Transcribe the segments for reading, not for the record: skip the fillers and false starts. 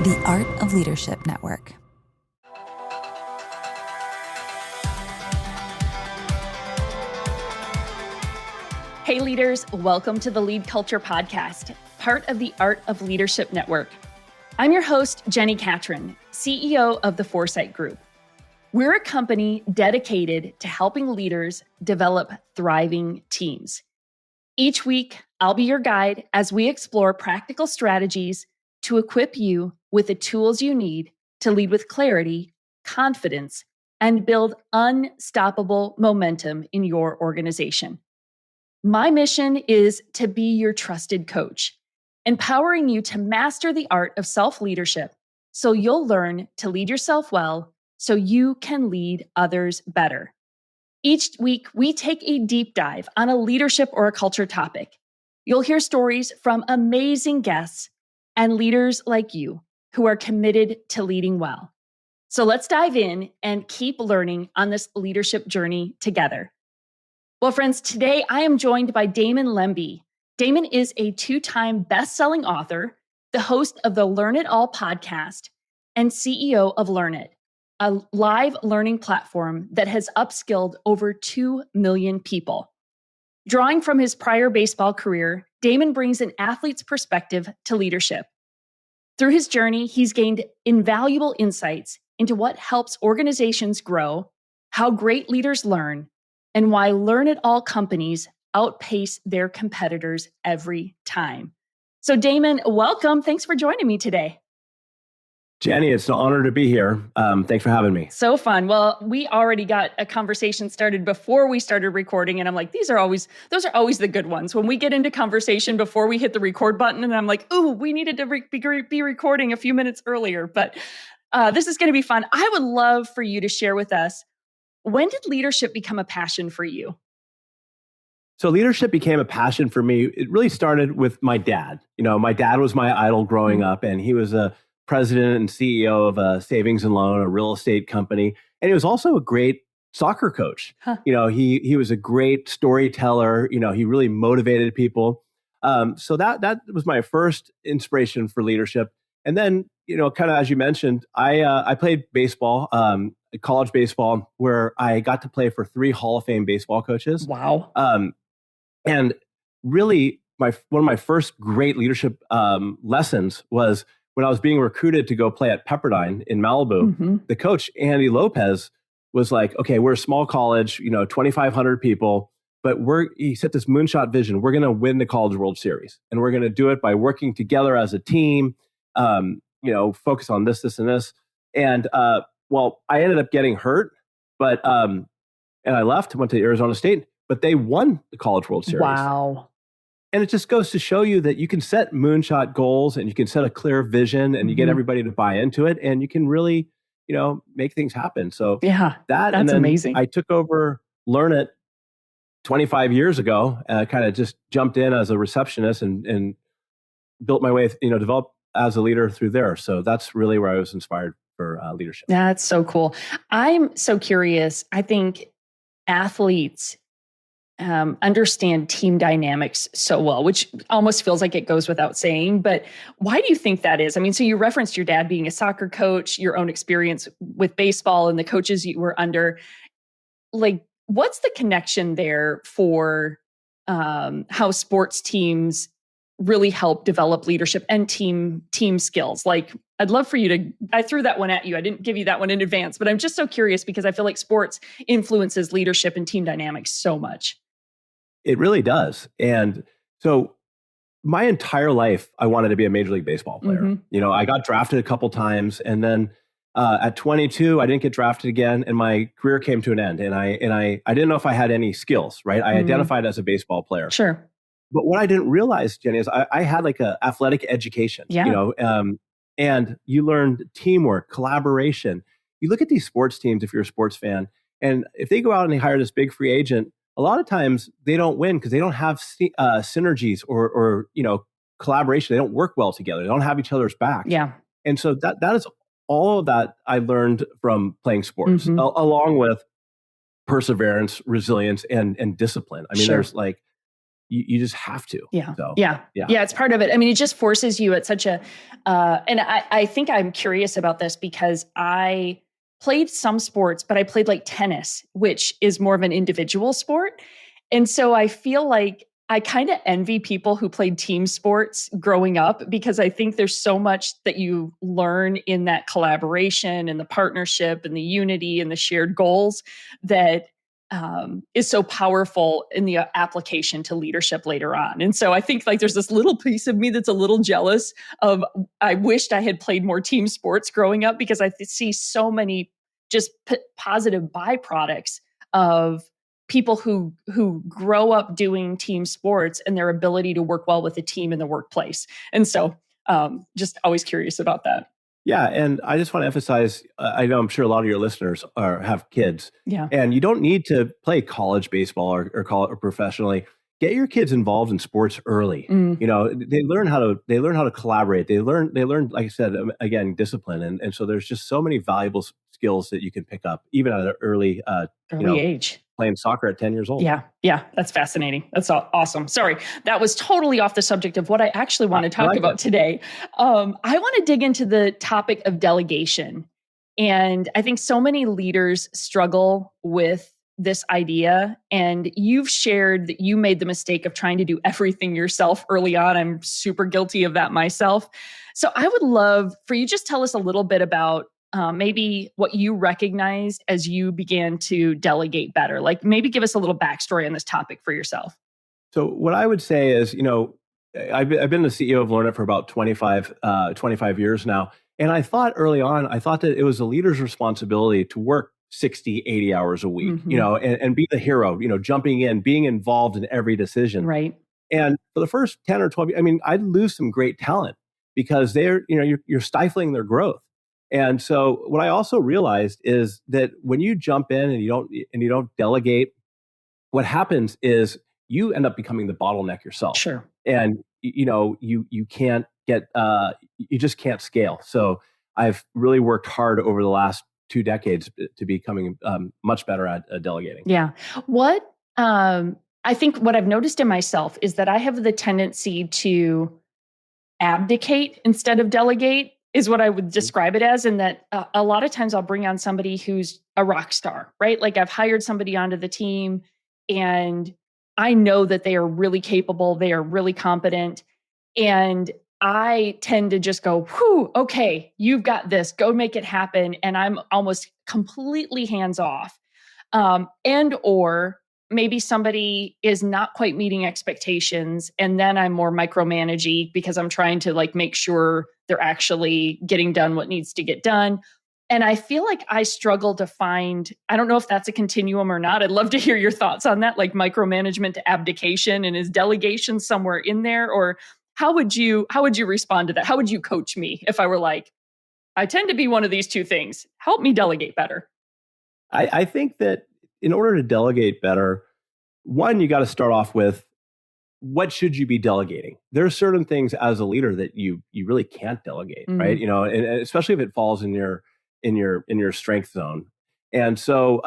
The Art of Leadership Network. Hey leaders, welcome to the LeadCulture Podcast, part of the Art of Leadership Network. I'm your host, Jenni Catron, CEO of the Foresight Group. We're a company dedicated to helping leaders develop thriving teams. Each week, I'll be your guide as we explore practical strategies to equip you with the tools you need to lead with clarity, confidence, and build unstoppable momentum in your organization. My mission is to be your trusted coach, empowering you to master the art of self-leadership so you'll learn to lead yourself well so you can lead others better. Each week, we take a deep dive on a leadership or a culture topic. You'll hear stories from amazing guests and leaders like you who are committed to leading well. So let's dive in and keep learning on this leadership journey together. Well, friends, today I am joined by Damon Lembi. Damon is a 2-time best-selling author, the host of the Learn It All podcast, and CEO of Learn It, a live learning platform that has upskilled over 2 million people. Drawing from his prior baseball career, Damon brings an athlete's perspective to leadership. Through his journey, he's gained invaluable insights into what helps organizations grow, how great leaders learn, and why Learn It All companies outpace their competitors every time. So Damon, welcome. Thanks for joining me today. Jenni, it's an honor to be here. Thanks for having me. So fun. Well, we already got a conversation started before we started recording, and I'm like, those are always the good ones. When we get into conversation before we hit the record button, and I'm like, ooh, we needed to be recording a few minutes earlier, but this is going to be fun. I would love for you to share with us, when did leadership become a passion for you? So leadership became a passion for me. It really started with my dad. My dad was my idol growing up, and he was a president and CEO of a savings and loan, a real estate company. And he was also a great soccer coach. Huh. He was a great storyteller. He really motivated people. So that was my first inspiration for leadership. And then, kind of as you mentioned, I played baseball, college baseball, where I got to play for 3 Hall of Fame baseball coaches. Wow. And really, one of my first great leadership lessons was when I was being recruited to go play at Pepperdine in Malibu. Mm-hmm. The coach, Andy Lopez, was like, okay, we're a small college, 2,500 people, but he set this moonshot vision. We're going to win the College World Series, and we're going to do it by working together as a team, focus on this, and this. And well, I ended up getting hurt, but and I left, went to Arizona State, but they won the College World Series. Wow. And it just goes to show you that you can set moonshot goals, and you can set a clear vision, and you get everybody to buy into it, and you can really, make things happen. So yeah, that's and then amazing. I took over Learn It 25 years ago, and I kind of just jumped in as a receptionist and built my way, developed as a leader through there. So that's really where I was inspired for leadership. That's so cool. I'm so curious. I think athletes understand team dynamics so well, which almost feels like it goes without saying. But why do you think that is? I mean, so you referenced your dad being a soccer coach, your own experience with baseball and the coaches you were under. Like, what's the connection there for how sports teams really help develop leadership and team skills? Like, I'd love for you to, I threw that one at you. I didn't give you that one in advance, but I'm just so curious because I feel like sports influences leadership and team dynamics so much. It really does. And so my entire life, I wanted to be a Major League Baseball player. Mm-hmm. I got drafted a couple times, and then at 22, I didn't get drafted again, and my career came to an end. And I didn't know if I had any skills, right? I identified as a baseball player. Sure. But what I didn't realize, Jenni, is I had like an athletic education, and you learned teamwork, collaboration. You look at these sports teams, if you're a sports fan, and if they go out and they hire this big free agent, a lot of times they don't win because they don't have synergies or collaboration. They don't work well together. They don't have each other's back. Yeah. And so that is all of that I learned from playing sports, along with perseverance, resilience, and discipline. I mean, there's like you just have to. Yeah. So, yeah. It's part of it. I mean, it just forces you at such a, and I think I'm curious about this because I played some sports, but I played like tennis, which is more of an individual sport. And so I feel like I kind of envy people who played team sports growing up because I think there's so much that you learn in that collaboration and the partnership and the unity and the shared goals that is so powerful in the application to leadership later on. And so I think like there's this little piece of me that's a little jealous of, I wished I had played more team sports growing up because I see so many just positive byproducts of people who grow up doing team sports and their ability to work well with a team in the workplace. And so just always curious about that. Yeah. And I just want to emphasize, I know I'm sure a lot of your listeners have kids. Yeah. And you don't need to play college baseball or call it professionally. Get your kids involved in sports early. You know, they learn how to collaborate. They learn, like I said, again, discipline. And so there's just so many valuable skills that you can pick up even at an early age. Playing soccer at 10 years old. Yeah. That's fascinating. That's awesome. Sorry. That was totally off the subject of what I actually want to talk about today. I want to dig into the topic of delegation. And I think so many leaders struggle with this idea. And you've shared that you made the mistake of trying to do everything yourself early on. I'm super guilty of that myself. So I would love for you just tell us a little bit about maybe what you recognized as you began to delegate better. Like maybe give us a little backstory on this topic for yourself. So what I would say is, I've been the CEO of LearnIt for about 25 years now. And I thought early on, that it was a leader's responsibility to work 60, 80 hours a week, and be the hero, jumping in, being involved in every decision. Right. And for the first 10 or 12 years, I'd lose some great talent because you're stifling their growth. And so what I also realized is that when you jump in and you don't delegate, what happens is you end up becoming the bottleneck yourself. Sure. And you can't get you just can't scale. So I've really worked hard over the last 2 decades to becoming much better at delegating. Yeah. What I think what I've noticed in myself is that I have the tendency to abdicate instead of delegate. Is what I would describe it as. And that a lot of times I'll bring on somebody who's a rock star, right? Like I've hired somebody onto the team and I know that they are really capable. They are really competent. And I tend to just go, whew, okay, you've got this, go make it happen. And I'm almost completely hands off. Or maybe somebody is not quite meeting expectations. And then I'm more micromanaging because I'm trying to like make sure they're actually getting done what needs to get done. And I feel like I struggle to find, I don't know if that's a continuum or not. I'd love to hear your thoughts on that, like micromanagement to abdication, and is delegation somewhere in there? Or how would you respond to that? How would you coach me if I were like, I tend to be one of these two things. Help me delegate better. I think that in order to delegate better, one, you got to start off with what should you be delegating? There are certain things as a leader that you really can't delegate, right? And especially if it falls in your strength zone. And so,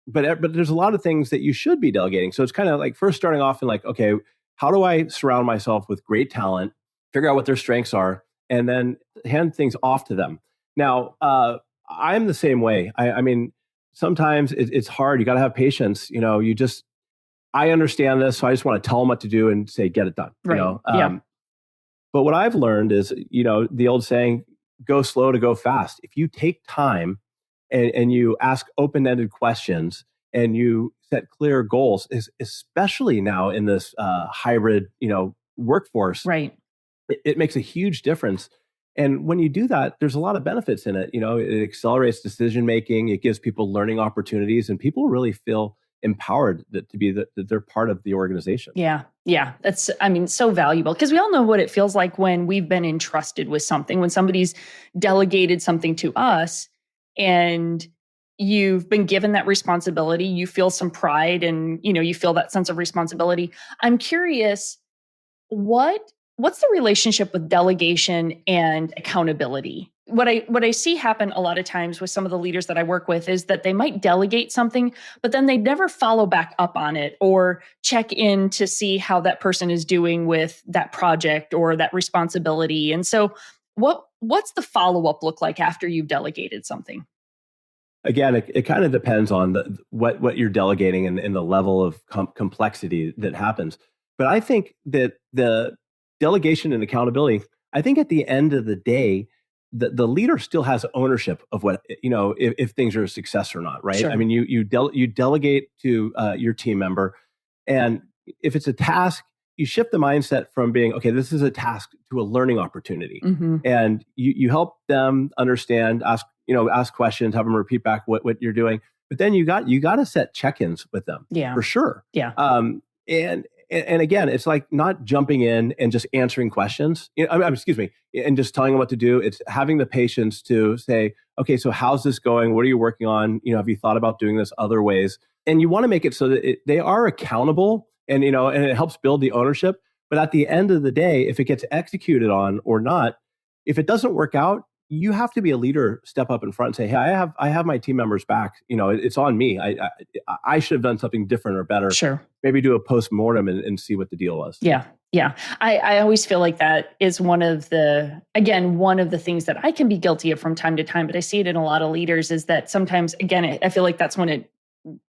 but there's a lot of things that you should be delegating. So it's kind of like first starting off and like, okay, how do I surround myself with great talent, figure out what their strengths are, and then hand things off to them. Now, I'm the same way. Sometimes it's hard. You got to have patience. I understand this, so I just want to tell them what to do and say, get it done. Right. But what I've learned is, the old saying, go slow to go fast. If you take time and you ask open-ended questions and you set clear goals, especially now in this hybrid, workforce, right? It makes a huge difference. And when you do that, there's a lot of benefits in it. It accelerates decision making. It gives people learning opportunities, and people really feel empowered that they're part of the organization. Yeah. That's, so valuable because we all know what it feels like when we've been entrusted with something, when somebody's delegated something to us and you've been given that responsibility, you feel some pride and, you feel that sense of responsibility. I'm curious, what's the relationship with delegation and accountability? what I see happen a lot of times with some of the leaders that I work with is that they might delegate something, but then they never follow back up on it or check in to see how that person is doing with that project or that responsibility. And so what's the follow-up look like after you've delegated something? Again, it kind of depends on what you're delegating and the level of complexity that happens. But I think that the delegation and accountability, I think at the end of the day, the leader still has ownership of what, if things are a success or not, right? Sure. I mean, you delegate to your team member, and if it's a task, you shift the mindset from being, okay, this is a task to a learning opportunity, and you help them understand, ask questions, have them repeat back what you're doing, but then you got to set check-ins with them, for sure, And again, it's like not jumping in and just answering questions, and just telling them what to do. It's having the patience to say, okay, so how's this going? What are you working on? Have you thought about doing this other ways? And you want to make it so that they are accountable, and it helps build the ownership. But at the end of the day, if it gets executed on or not, if it doesn't work out, you have to be a leader, step up in front and say, hey, I have my team members back. It's on me. I should have done something different or better. Sure. Maybe do a post-mortem and see what the deal was. Yeah. I always feel like that is one of the things that I can be guilty of from time to time, but I see it in a lot of leaders is that sometimes, again, I feel like that's when it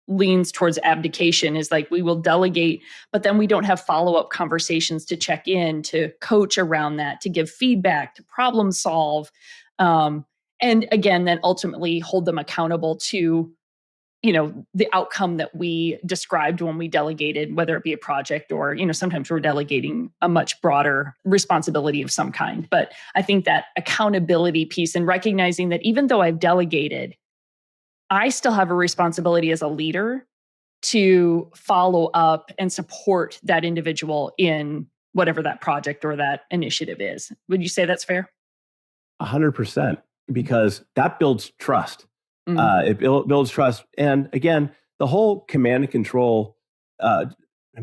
leans towards abdication, is like we will delegate, but then we don't have follow-up conversations to check in, to coach around that, to give feedback, to problem solve. And again, then ultimately hold them accountable to, the outcome that we described when we delegated, whether it be a project or, sometimes we're delegating a much broader responsibility of some kind. But I think that accountability piece and recognizing that even though I've delegated, I still have a responsibility as a leader to follow up and support that individual in whatever that project or that initiative is. Would you say that's fair? 100%, because that builds trust. It builds trust. And again, the whole command and control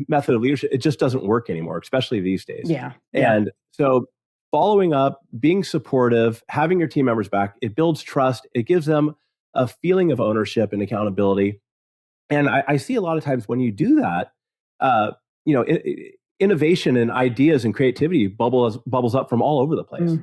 method of leadership, it just doesn't work anymore, especially these days. Yeah. And so following up, being supportive, having your team members back, it builds trust. It gives them a feeling of ownership and accountability. And I see a lot of times when you do that, innovation and ideas and creativity bubbles up from all over the place.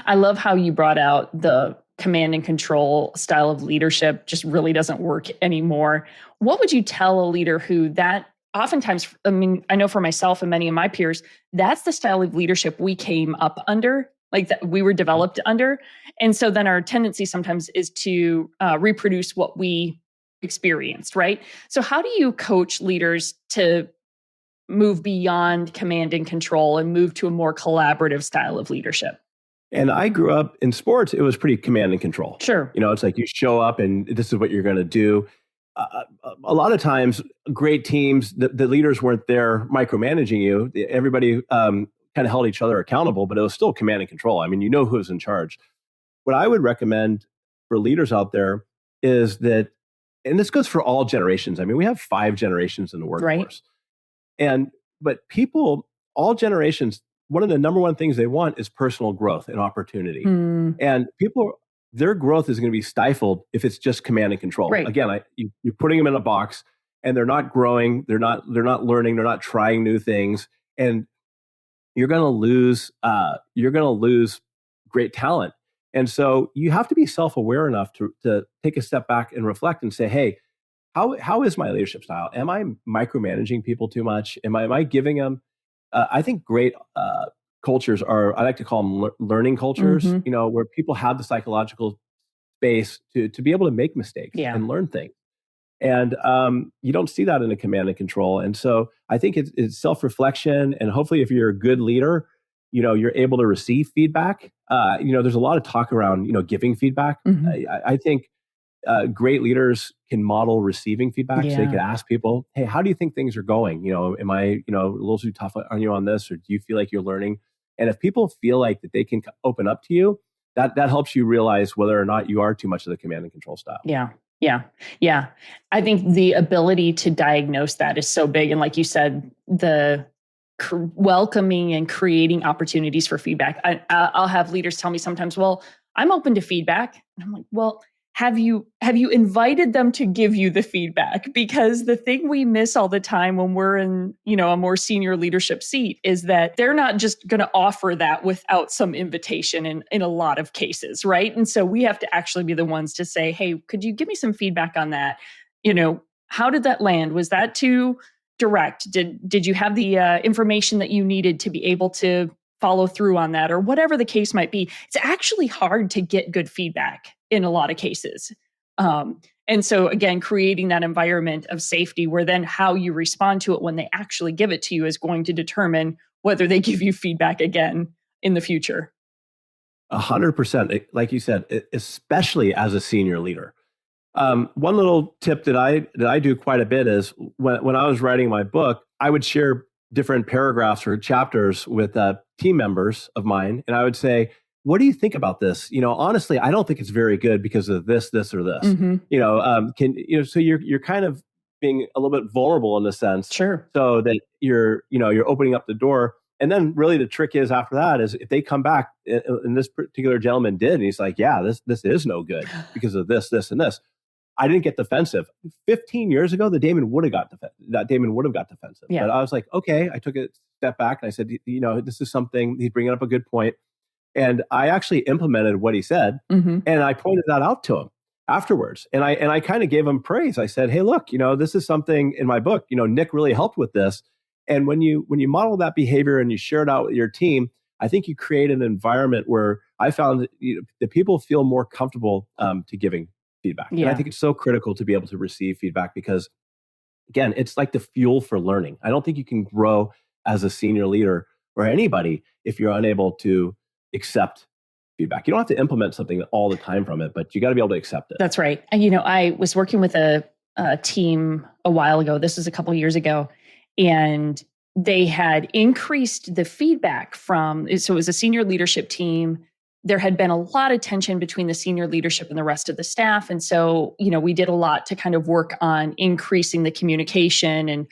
I love how you brought out the command and control style of leadership just really doesn't work anymore. What would you tell a leader who that oftentimes, I know for myself and many of my peers, that's the style of leadership we came up under, like that we were developed under. And so then our tendency sometimes is to reproduce what we experienced, right? So how do you coach leaders to move beyond command and control and move to a more collaborative style of leadership? And I grew up in sports, it was pretty command and control. Sure. It's like you show up and this is what you're going to do. A lot of times, great teams, the leaders weren't there micromanaging you. Everybody kind of held each other accountable, but it was still command and control. Who's in charge. What I would recommend for leaders out there is that, and this goes for all generations. We have 5 generations in the workforce. Right. But people, all generations, one of the number one things they want is personal growth and opportunity. And people, their growth is going to be stifled if it's just command and control. Right. Again, you're putting them in a box and they're not growing, they're not learning, they're not trying new things, and you're going to lose great talent. And so you have to be self-aware enough to take a step back and reflect and say, hey, how is my leadership style? Am I micromanaging people too much? Am I giving them? I think great cultures are, I like to call them learning cultures, where people have the psychological space to be able to make mistakes and learn things. And you don't see that in a command and control. And so I think it's self-reflection. And hopefully if you're a good leader, you're able to receive feedback. There's a lot of talk around, giving feedback. I think great leaders can model receiving feedback. So they can ask people, hey, how do you think things are going? Am I, a little too tough on you on this? Or do you feel like you're learning? And if people feel like that they can open up to you, that helps you realize whether or not you are too much of the command and control style. Yeah. I think the ability to diagnose that is so big. And like you said, the welcoming and creating opportunities for feedback. I'll have leaders tell me sometimes, well, I'm open to feedback. And I'm like, well, have you invited them to give you the feedback? Because the thing we miss all the time when we're in, a more senior leadership seat is that they're not just going to offer that without some invitation in a lot of cases, right? And so we have to actually be the ones to say, hey, could you give me some feedback on that? How did that land? Was that too direct? Did you have the information that you needed to be able to follow through on that, or whatever the case might be? It's actually hard to get good feedback in a lot of cases. And so again, creating that environment of safety where then how you respond to it when they actually give it to you is going to determine whether they give you feedback again in the future. 100%. Like you said, especially as a senior leader. One little tip that I do quite a bit is when I was writing my book, I would share different paragraphs or chapters with team members of mine, and I would say, "What do you think about this? Honestly, I don't think it's very good because of this, this, or this." Mm-hmm. So you're kind of being a little bit vulnerable in a sense, Sure. so that you're opening up the door. And then really the trick is after that is if they come back, and this particular gentleman did, and he's like, "Yeah, this is no good because of this, this, and this." I didn't get defensive. 15 years ago, Damon would have got defensive. Yeah. But I was like, okay. I took a step back and I said, this is something, he's bringing up a good point. And I actually implemented what he said. Mm-hmm. And I pointed that out to him afterwards. And I kind of gave him praise. I said, hey, look, this is something in my book, Nick really helped with this. And when you model that behavior and you share it out with your team, I think you create an environment where I found that people feel more comfortable to giving feedback. Yeah. And I think it's so critical to be able to receive feedback because, again, it's like the fuel for learning. I don't think you can grow as a senior leader or anybody if you're unable to accept feedback. You don't have to implement something all the time from it, but you got to be able to accept it. That's right. And, I was working with a team a while ago. This was a couple of years ago. And they had increased the feedback so it was a senior leadership team. There had been a lot of tension between the senior leadership and the rest of the staff. And so, we did a lot to kind of work on increasing the communication. And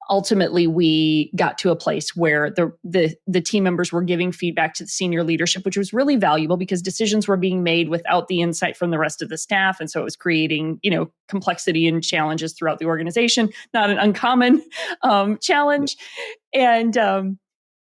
ultimately, we got to a place where the team members were giving feedback to the senior leadership, which was really valuable because decisions were being made without the insight from the rest of the staff. And so it was creating, complexity and challenges throughout the organization, not an uncommon challenge. And,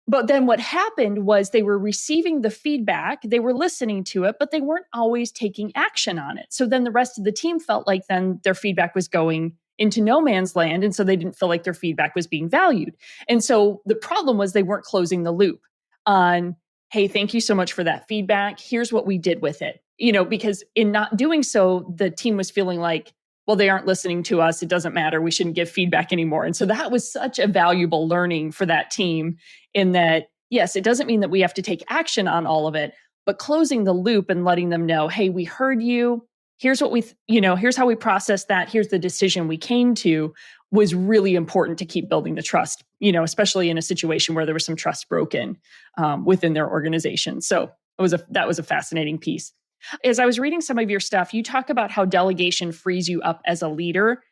but then what happened was they were receiving the feedback, they were listening to it, but they weren't always taking action on it. So then the rest of the team felt like then their feedback was going into no man's land. And so they didn't feel like their feedback was being valued. And so the problem was they weren't closing the loop on, hey, thank you so much for that feedback. Here's what we did with it. Because in not doing so, the team was feeling like, well, they aren't listening to us. It doesn't matter. We shouldn't give feedback anymore. And so that was such a valuable learning for that team in that, yes, it doesn't mean that we have to take action on all of it, but closing the loop and letting them know, hey, we heard you. Here's what here's how we processed that. Here's the decision we came to was really important to keep building the trust, especially in a situation where there was some trust broken within their organization. So that was a fascinating piece. As I was reading some of your stuff, you talk about how delegation frees you up as a leader.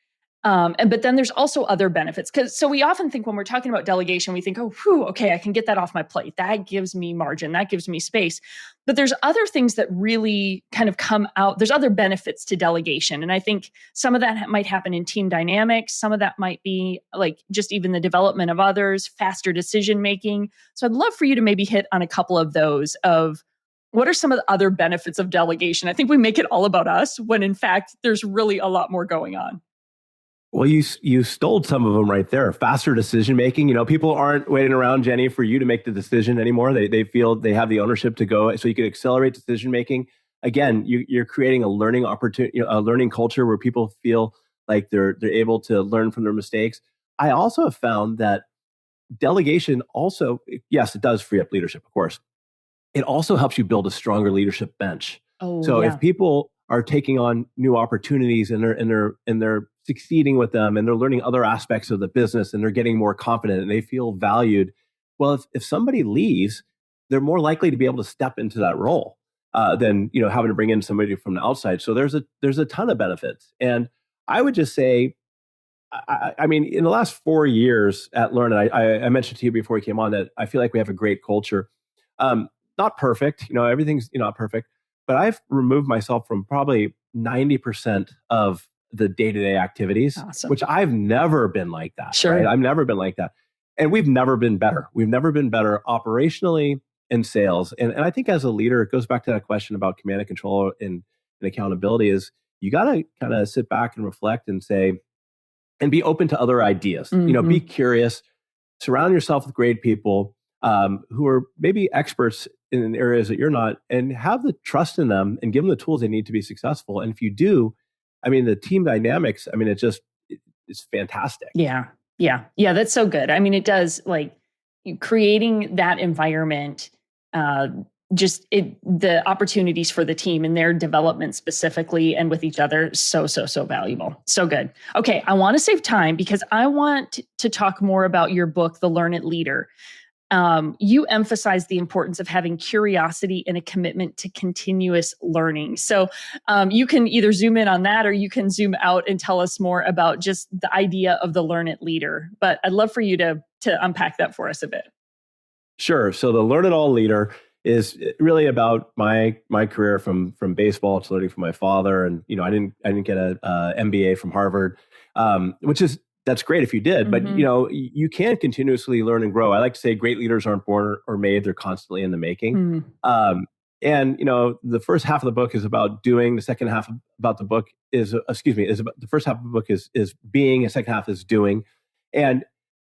But then there's also other benefits. So we often think when we're talking about delegation, we think, oh, whew, okay, I can get that off my plate. That gives me margin. That gives me space. But there's other things that really kind of come out. There's other benefits to delegation. And I think some of that might happen in team dynamics. Some of that might be like just even the development of others, faster decision making. So I'd love for you to maybe hit on a couple of those of what are some of the other benefits of delegation? I think we make it all about us when in fact, there's really a lot more going on. Well, you stole some of them right there. Faster decision making. People aren't waiting around, Jenni, for you to make the decision anymore. They feel they have the ownership to go, so you can accelerate decision making. Again, you're creating a learning opportunity, a learning culture where people feel like they're able to learn from their mistakes. I also have found that delegation also, yes, it does free up leadership, of course. It also helps you build a stronger leadership bench. So if people are taking on new opportunities and they're succeeding with them and they're learning other aspects of the business and they're getting more confident and they feel valued, well, if somebody leaves, they're more likely to be able to step into that role than having to bring in somebody from the outside. So there's a ton of benefits. And I would just say I mean, in the last 4 years at Learn It, I mentioned to you before we came on that I feel like we have a great culture. Not perfect, everything's not perfect, but I've removed myself from probably 90% of the day-to-day activities, Awesome. which I've never been like that. Sure. Right? I've never been like that. And we've never been better. We've never been better operationally in sales. And I think as a leader, it goes back to that question about command and control and accountability is you got to kind of sit back and reflect and say, and be open to other ideas. Be curious, surround yourself with great people who are maybe experts in areas that you're not, and have the trust in them and give them the tools they need to be successful. And if you do, I mean, the team dynamics, I mean, it's fantastic. Yeah. That's so good. I mean, it does, like, creating that environment, the opportunities for the team and their development specifically and with each other, so valuable. So good. Okay, I want to save time because I want to talk more about your book, The Learn It Leader. You emphasize the importance of having curiosity and a commitment to continuous learning. So you can either zoom in on that or you can zoom out and tell us more about just the idea of the Learn It Leader. But I'd love for you to unpack that for us a bit. Sure. So the Learn It All Leader is really about my career from baseball to learning from my father. And I didn't get a MBA from Harvard, that's great if you did, but you can continuously learn and grow. I like to say great leaders aren't born or made; they're constantly in the making. And the first half of the book is about doing. The second half about the book is about the first half of the book is being. The second half is doing. And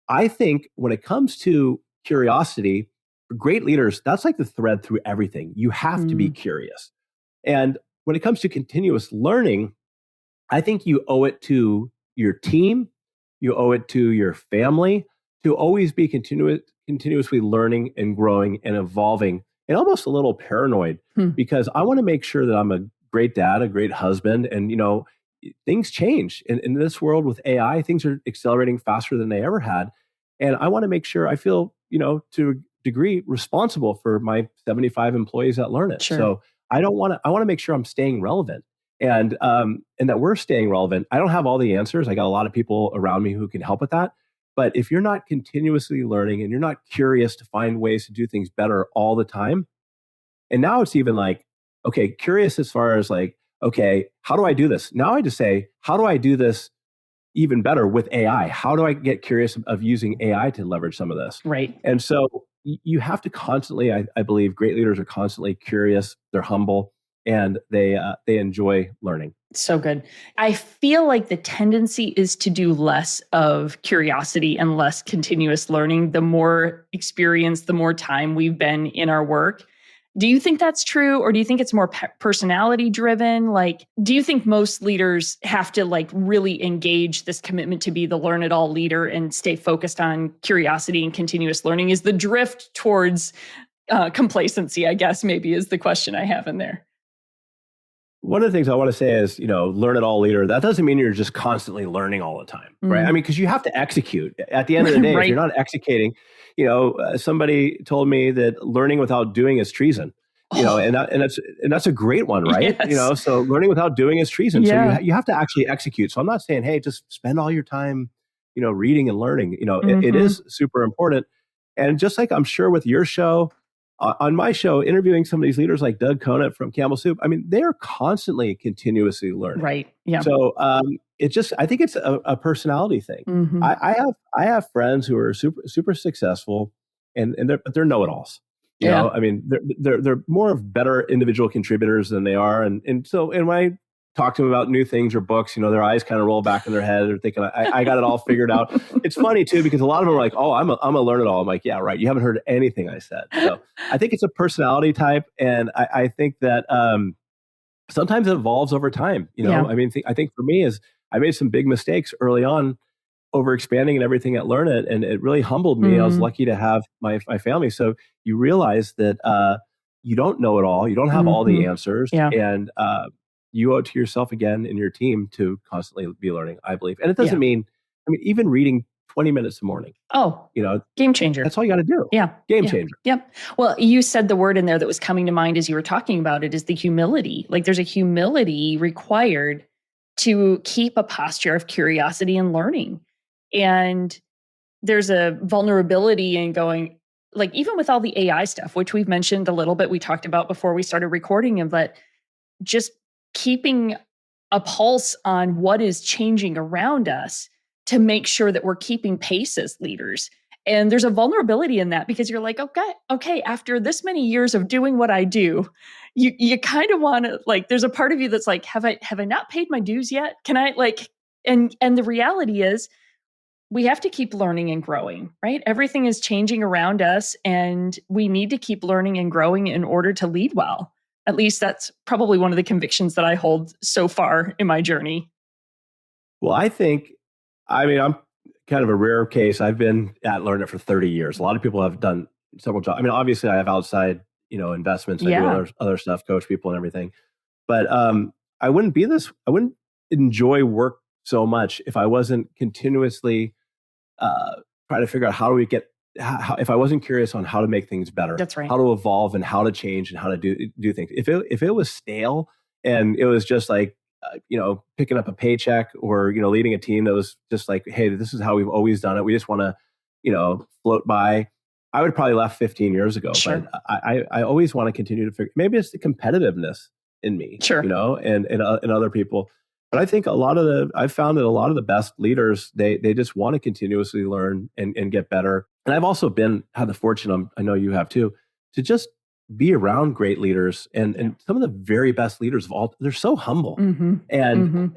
I think when it comes to curiosity, for great leaders, that's like the thread through everything. You have to be curious. And when it comes to continuous learning, I think you owe it to your team, you owe it to your family to always be continuously learning and growing and evolving, and almost a little paranoid because I want to make sure that I'm a great dad, a great husband. And, things change. In this world with AI, things are accelerating faster than they ever had. And I want to make sure I feel, to a degree responsible for my 75 employees that learn it. Sure. So I want to make sure I'm staying relevant and that we're staying relevant. I don't have all the answers. I got a lot of people around me who can help with that. But if you're not continuously learning and you're not curious to find ways to do things better all the time, and now it's even like, okay, curious as far as like, okay, how do I do this? Now I just say, how do I do this even better with AI? How do I get curious of using AI to leverage some of this? Right. And so you have to constantly, I believe great leaders are constantly curious, they're humble, and they enjoy learning. So good. I feel like the tendency is to do less of curiosity and less continuous learning, the more experience, the more time we've been in our work. Do you think that's true? Or do you think it's more personality driven? Like, do you think most leaders have to really engage this commitment to be the learn it all leader and stay focused on curiosity and continuous learning? Is the drift towards complacency, I guess, maybe is the question I have in there. One of the things I want to say is, learn it all leader. That doesn't mean you're just constantly learning all the time, right? I mean, because you have to execute. At the end of the day, right. If you're not executing, somebody told me that learning without doing is treason. And that's a great one, right? Yes. So learning without doing is treason. Yeah. So you have to actually execute. So I'm not saying, hey, just spend all your time, reading and learning. It is super important. And just like I'm sure with your show, on my show, interviewing some of these leaders like Doug Conant from Camel Soup, I mean, they're constantly, continuously learning. Right. Yeah. So I think it's a personality thing. I have friends who are super successful, and they're know-it-alls. You know, I mean, they're more of better individual contributors than they are, and when I talk to them about new things or books, their eyes kind of roll back in their head. They're thinking, I got it all figured out. It's funny too, because a lot of them are like, oh, I'm a learn it all. I'm like, yeah, right. You haven't heard anything I said. So I think it's a personality type. And I think that sometimes it evolves over time. I mean, I think for me is I made some big mistakes early on, over expanding and everything at Learn It. And it really humbled me. I was lucky to have my family. So you realize that you don't know it all. You don't have all the answers. Yeah. And you owe it to yourself again and your team to constantly be learning, I believe. And it doesn't mean, even reading 20 minutes a morning. Oh, game changer. That's all you got to do. Yeah. Game changer. Yep. Well, you said the word in there that was coming to mind as you were talking about it is the humility. Like there's a humility required to keep a posture of curiosity and learning. And there's a vulnerability in going, like, even with all the AI stuff, which we've mentioned a little bit, we talked about before we started recording, and but just keeping a pulse on what is changing around us to make sure that we're keeping pace as leaders. And there's a vulnerability in that because you're like, okay, after this many years of doing what I do, you kind of want to, like, there's a part of you that's like, have I not paid my dues yet? Can I, like, and the reality is we have to keep learning and growing, right? Everything is changing around us and we need to keep learning and growing in order to lead well. At least that's probably one of the convictions that I hold so far in my journey. Well, I'm kind of a rare case. I've been at Learn It for 30 years. A lot of people have done several jobs. I mean, obviously I have outside, investments. I do other stuff, coach people and everything. But I wouldn't enjoy work so much if I wasn't continuously trying to figure out if I wasn't curious on how to make things better. That's right. How to evolve and how to change and how to do things. If it was stale and it was just like, picking up a paycheck or, leading a team that was just like, hey, this is how we've always done it. We just want to, float by. I would probably left 15 years ago. Sure. But I always want to continue to figure, maybe it's the competitiveness in me, sure. And other people. But I think I've found that a lot of the best leaders, they just want to continuously learn and get better. And I've also had the fortune, I know you have too, to just be around great leaders and some of the very best leaders of all. They're so humble, and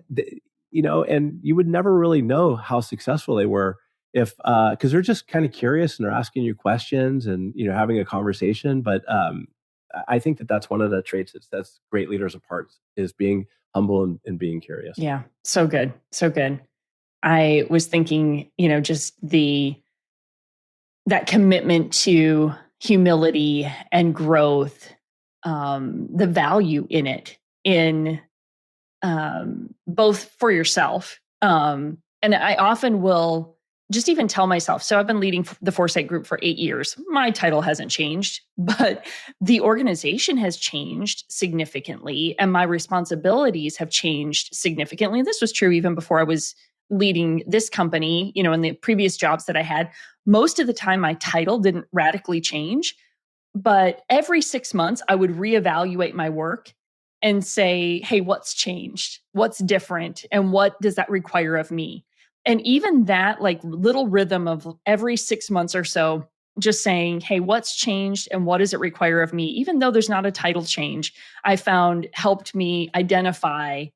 and you would never really know how successful they were if because they're just kind of curious and they're asking you questions and having a conversation. But I think that's one of the traits that sets great leaders apart is being humble and being curious. Yeah, so good, so good. I was thinking, just that commitment to humility and growth, the value in it, in both for yourself. And I often will just even tell myself, so I've been leading the Foresight Group for 8 years. My title hasn't changed, but the organization has changed significantly and my responsibilities have changed significantly. And this was true even before I was leading this company, in the previous jobs that I had. Most of the time, my title didn't radically change, but every 6 months, I would reevaluate my work and say, hey, what's changed? What's different? And what does that require of me? And even that, like, little rhythm of every 6 months or so, just saying, hey, what's changed and what does it require of me? Even though there's not a title change, I found helped me identify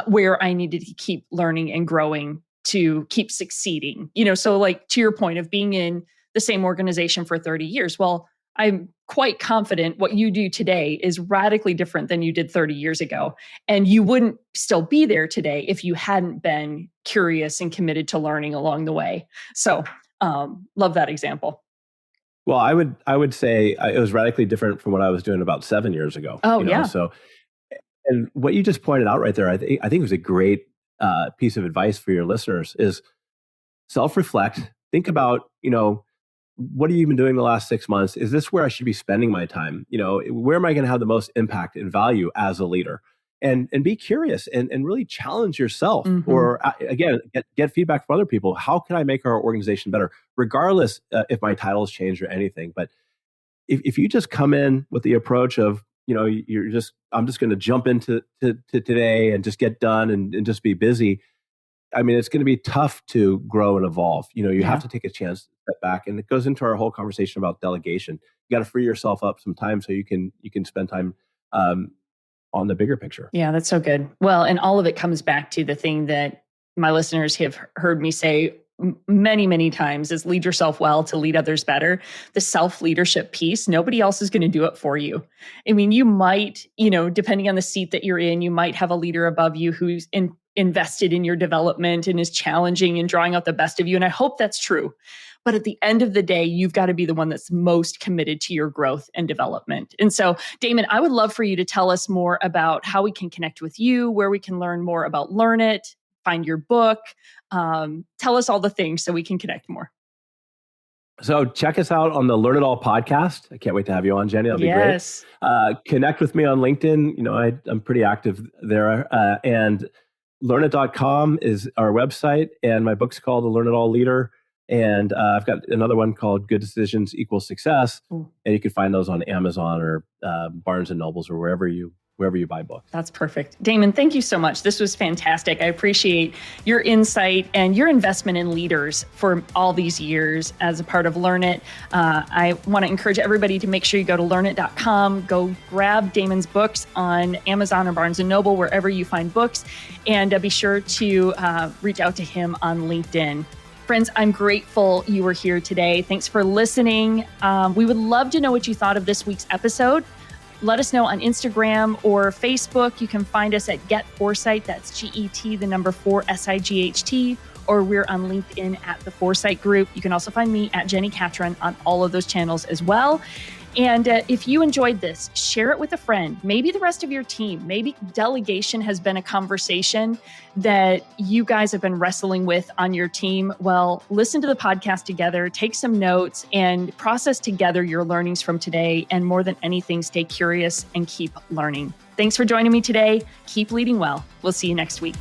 where I needed to keep learning and growing to keep succeeding. So, like, to your point of being in the same organization for 30 years, well, I'm quite confident what you do today is radically different than you did 30 years ago. And you wouldn't still be there today if you hadn't been curious and committed to learning along the way. So, love that example. Well, I would say it was radically different from what I was doing about 7 years ago. Yeah. So, and what you just pointed out right there, I think it was a great piece of advice for your listeners is self-reflect. Think about, what have you been doing the last 6 months? Is this where I should be spending my time? Where am I going to have the most impact and value as a leader? And be curious and really challenge yourself. Mm-hmm. Or again, get feedback from other people. How can I make our organization better, regardless if my titles change or anything? But if you just come in with the approach of, I'm just going to jump into today and just get done and just be busy. I mean, it's going to be tough to grow and evolve. You have to take a chance to step back, and it goes into our whole conversation about delegation. You got to free yourself up some time so you can spend time on the bigger picture. Yeah, that's so good. Well, and all of it comes back to the thing that my listeners have heard me say many, many times is lead yourself well to lead others better. The self-leadership piece, nobody else is going to do it for you. I mean, you might, depending on the seat that you're in, you might have a leader above you who's invested in your development and is challenging and drawing out the best of you. And I hope that's true. But at the end of the day, you've got to be the one that's most committed to your growth and development. And so, Damon, I would love for you to tell us more about how we can connect with you, where we can learn more about Learn It, find your book. Tell us all the things so we can connect more. So check us out on the Learn It All podcast. I can't wait to have you on, Jenni. That'll be great. Connect with me on LinkedIn. I'm pretty active there. And learnit.com is our website, and my book's called The Learn It All Leader. And I've got another one called Good Decisions Equal Success. And you can find those on Amazon or Barnes and Nobles or wherever you buy books. That's perfect. Damon, thank you so much. This was fantastic. I appreciate your insight and your investment in leaders for all these years as a part of Learn It. I want to encourage everybody to make sure you go to learnit.com, go grab Damon's books on Amazon or Barnes & Noble, wherever you find books, and be sure to reach out to him on LinkedIn. Friends, I'm grateful you were here today. Thanks for listening. We would love to know what you thought of this week's episode. Let us know on Instagram or Facebook. You can find us at Get Foresight. That's GET, the number 4 SIGHT, or we're on LinkedIn at the Foresight Group. You can also find me at Jenni Catron on all of those channels as well. And if you enjoyed this, share it with a friend, maybe the rest of your team. Maybe delegation has been a conversation that you guys have been wrestling with on your team. Well, listen to the podcast together, take some notes, and process together your learnings from today. And more than anything, stay curious and keep learning. Thanks for joining me today. Keep leading well. We'll see you next week.